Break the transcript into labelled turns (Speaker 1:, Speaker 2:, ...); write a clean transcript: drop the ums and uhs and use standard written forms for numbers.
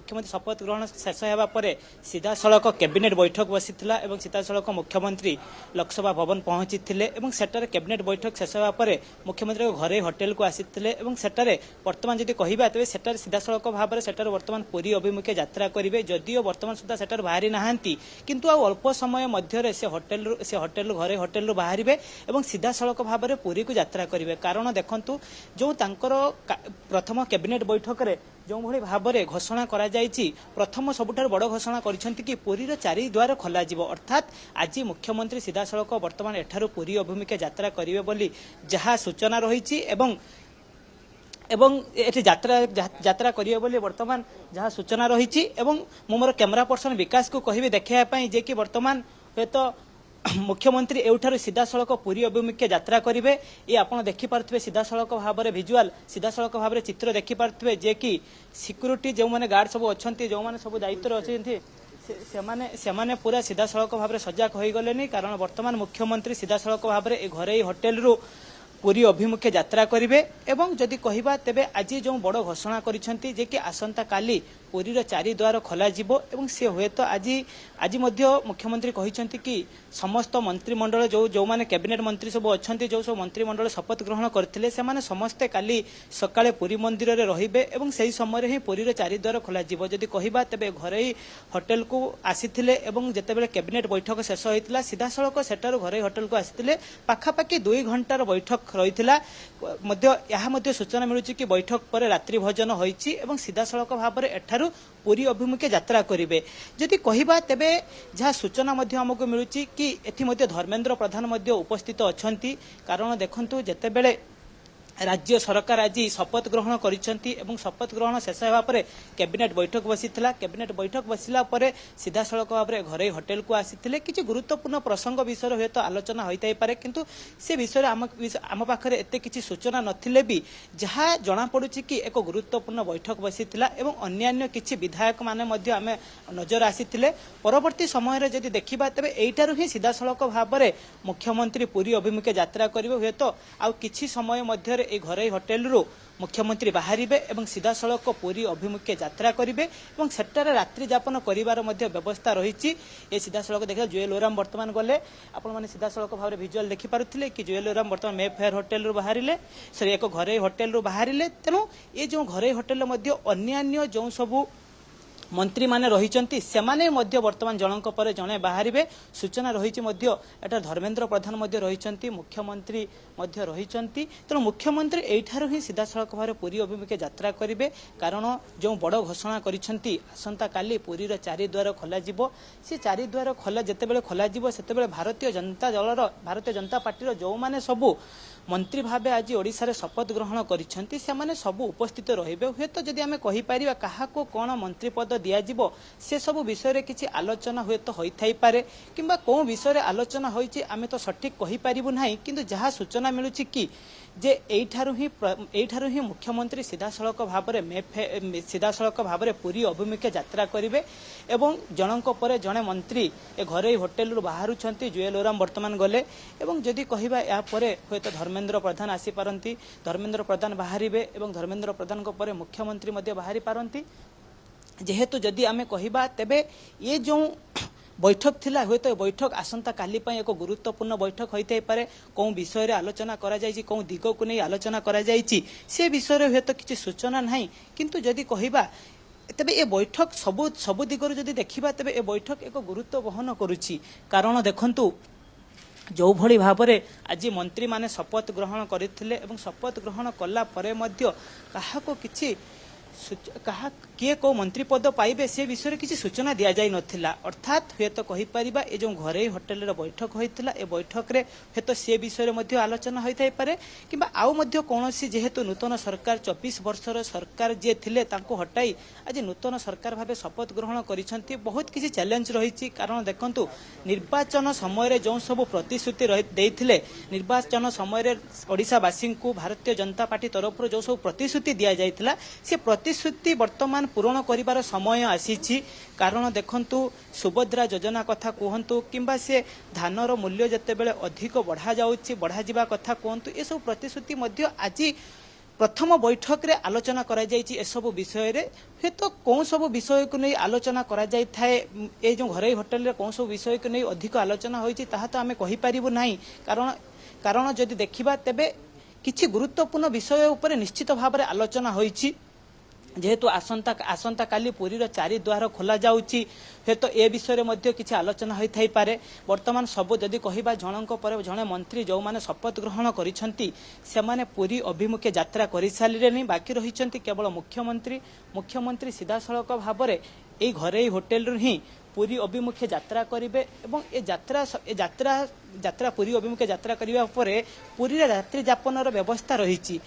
Speaker 1: मुख्यमंत्री शपथ ग्रहण शेष होगा पर सीधा सड़क कैबिनेट बैठक बसी सीधा सड़क मुख्यमंत्री लोकसभा भवन पहुंची सेठारे कैबिनेट बैठक शेष होगा पर मुख्यमंत्री घरे होटेल को आसी सेठारे वर्तमान जदि कहबा तेज सेठारे सीधा सड़क भाव में वर्तमान पुरी अभिमुखे यात्रा करेंगे जदिओ वर्तमान सुधा सेठार बाहरी नहांती किंतु अल्प समय मध्य से होटेल घरे होटेल बाहर सीधा सड़क भाव में पुरी को यात्रा करेंगे कारण देखु जो प्रथम कैबिनेट बैठक में जो भली भाव में घोषणा करा जायछि प्रथम सबुठार बड़ घोषणा करिसेंति कि पुरीर चारि द्वार खोल अर्थात आज मुख्यमंत्री सीधा सड़क वर्तमान एठारू पुरी अभिमुखे यात्रा करेंगे बोली जहाँ सूचना रही एवं एठी यात्रा करिए बोली वर्तमान जहाँ सूचना रही मोर कैमरा पर्सन विकास को कहिबे देखापी जे कि वर्तमान तो मुख्यमंत्री एठारू सीधा सड़क पुरी अभिमुखे यात्रा करेंगे ये आपड़ देखिपे सीधा सड़क भाव में भिजुआल सीधा सड़क भाव में चित्र देखिपे जे कि सिक्यूरीटी जो मैंने गार्ड सब अच्छा जो मैंने सब दायित्व अच्छे से पूरा सीधा सड़क भाव में सजग हो गले कारण वर्तमान मुख्यमंत्री सीधा सड़क भाव में घरे होटेल रू पुरी अभिमुखे यात्रा करेंगे एवं जदि कहबा तेबे आज जो बड़ घोषणा करिसेंति जे कि आसंता काली पुरीर चारि द्वार खोला जिवो एवं से हुए तो आज मुख्यमंत्री कहिसेंति कि समस्त मंत्रिमंडल जो माने कैबिनेट मंत्री सब अच्छे जो सब मंत्रिमंडल शपथ ग्रहण करथिले से माने समस्ते काली सकाळे पुरी मंदिर रे रहिबे एवं सही समय ही पुरीर चारि द्वार खोला जिवो जदि कहबा तेबे घरे होटेल को आसीथिले एवं जेतेबेले कैबिनेट बैठक शेष होइतिला सीधा सड़क सेटार घरे होटेल को आसीथिले पाखापाखि 2 घंटार बैठक रही सूचना मिलूँ कि बैठक पर रात्रि भोजन होइछि एवं सीधा सड़क भाव में एठारू पुरी अभिमुखे यात्रा करेंगे जदि कहबा तेबे जहाँ सूचना आमको मिलूँ कि एथि धर्मेंद्र प्रधान उपस्थित अच्छा कारण देखु जेतेबेले राज्य सरकार आज शपथ ग्रहण करिसेंति एवं शपथ ग्रहण शेष होगा पर कैबिनेट बैठक बसीथिला कैबिनेट बैठक बसिला पर सीधा सड़क भाव में घरे होटेल को आसीथिले किछि गुरुत्वपूर्ण प्रसंग विषय हुए तो आलोचना होइताई पारे किंतु से विषय आम पाखरे एते किछि सूचना नथिले भी जहाँ जना पड़ुछि कि एक गुरुत्वपूर्ण बैठक बसीथिला एवं अन्यान्य किछि विधायक माने मध्ये आमे नजर आसीथिले परवर्ती समय रे जदि देखिबा तबे एइटारु ही सीधा सड़क भाव में मुख्यमंत्री पुरी अभिमुखे यात्रा करिवे हुए तो आउ किछि समय मध्ये ए घरे होटेल रू मुख्यमंत्री बाहरिबे एवं सीधा सड़क पुरी अभिमुखे यात्रा करेंगे और सेठारे रात्रि जापन करिवार मध्य व्यवस्था रही ए सीधा सड़क देखा जुएल ओराम वर्तमान गले आपण माने सीधा सड़क भाव में भिजुआल देखिपारुथिले कि जुएल ओराम वर्तमान मे फेयर होटेल रू बाहरिले सॉरी एक घरे होटेल रू बाहरिले तेणु ये जो घरे होटेल मध्य अन्यान्य जो सबू मंत्री माने रहिचंती सेमाने मध्य वर्तमान जनक पर जने बाहरिबे सूचना रहिछि मध्य एटा धर्मेंद्र प्रधान मध्य रहिचंती मुख्यमंत्री मध्य रहिचंती तेणु मुख्यमंत्री एठारु ही सीधा सड़क भाव पुरी अभिमुखे यात्रा करेंगे कारण जो बड़ घोषणा करिसंती आसंता काली पुरीर चारि द्वार खोला जिवो से चारि द्वार खोला जेतेबेले खोला जिवो सेतेबेले भारतीय जनता पार्टी जो माने सबु मंत्री भावे आज ओडिशा रे शपथ ग्रहण करिसंती सेमाने सबु उपस्थित रहिबे हुए तो जदि आमे कहि परिबा काहाको कोन मंत्री पद दिया जिवो से सब विषय रे किछि आलोचना हुए तो होई थाई पारे किंबा को विषय रे आलोचना होईछि आमे तो सठिक कहि परिबु नाही किंतु जहा सूचना मिलुछि कि जे एठारु ही मुख्यमंत्री सीधा सड़क भाव में सीधा सड़क भाव में पुरी अभिमुखे यात्रा करेंगे एवं जनक पर जड़े मंत्री ए घरे होटेल रू बाहर जुएल ओराम वर्तमान गले एवं जदि कहबा या परे हुए तो धर्मेंद्र प्रधान आसी पारंती धर्मेंद्र प्रधान बाहरिबे एवं धर्मेंद्र प्रधान को परे मुख्यमंत्री मध्य बाहरी पारंती जेहेतु जदि आमे कहबा तेबे ये जो बैठक थिला हुए तो बैठक आसंता काली पई एक गुरुत्वपूर्ण बैठक होइते पारे कौन विषय रे आलोचना करा जायछि कौन दिग को नहीं आलोचना करा जायछि से विषय रे हुए तो किछि सूचना नहीं किंतु जदि कहबा तेबे ए बैठक सबु दिगरु जदि देखिबा तेबे ए बैठक एक गुरुत्व वहन करूछि कारण देखंतु जो भली भाव में आज मंत्री माने शपथ ग्रहण करथिले एवं शपथ ग्रहण कला परे मध्य काहाको किछि कहा किए को मंत्री पद पाइबे से विषय किसी सूचना दि जाई नथिला अर्थात हुए तो कहि परिबा ए जो घरे होटेल रे बैठक होइतिला ए बैठक रे हे तो से विषय मध्ये आलोचना होइथाय पारे किबा आउ मध्ये कोनोसी जेहेतु नूतन सरकार 24 वर्षर सरकार जे थिले तांको हटाई आज नूतन सरकार भाबे शपथ ग्रहण करिसंती बहुत किसी चैलेंज रहिछि कारण देखंतु निर्वाचन समय रे जो सब प्रतिश्रुति देइथिले निर्वाचन समय रे ओडिसा वासी को भारतीय जनता पार्टी तरफ जो सब प्रतिश्रुति दिया जाइतिला से प्रतिश्रुति वर्तमान पूरण करिवार समय आसीछि कारण देखंतु सुभद्रा योजना कथा कहंतु किंबा से धानर मूल्य जतेबेले अधिक बढ़ा जाउछि बढ़ा जिबा कथा कहंतु ए सब प्रतिश्रुति मध्य आज प्रथम बैठक रे आलोचना करा जायछि एसबु विषय रे हे तो कौन सब विषय को नहीं आलोचना करा जाय थाए ए जो घरे होटल रे कौन सब विषय को नहीं अधिक आलोचना होईछि ताहा तो आमे कहि परिबु नाही कारण कारण जदि देखिबा तेबे किछि गुरुत्वपूर्ण विषय ऊपर निश्चित भाव में आलोचना होईछि जेहेतु आसंता काली पुरी रो 4 द्वार खोला जाउछि हे तो ए विषय रे किछि आलोचना होई थाई पारे वर्तमान सब जदि कहिबा जनक पर जने मंत्री जो माने शपथ ग्रहण करिसंती से माने पुरी अभिमुखे यात्रा करि सालिरे नै बाकी रहिसंती केवल मुख्यमंत्री सीधा सड़क भाव में ए घरे होटल रु ही पुरी अभिमुखे यात्रा करिवे एवं ए यात्रा पुरी अभिमुखे यात्रा करिवा परे पुरी रे रात्रि यापन रो व्यवस्था रहिछि।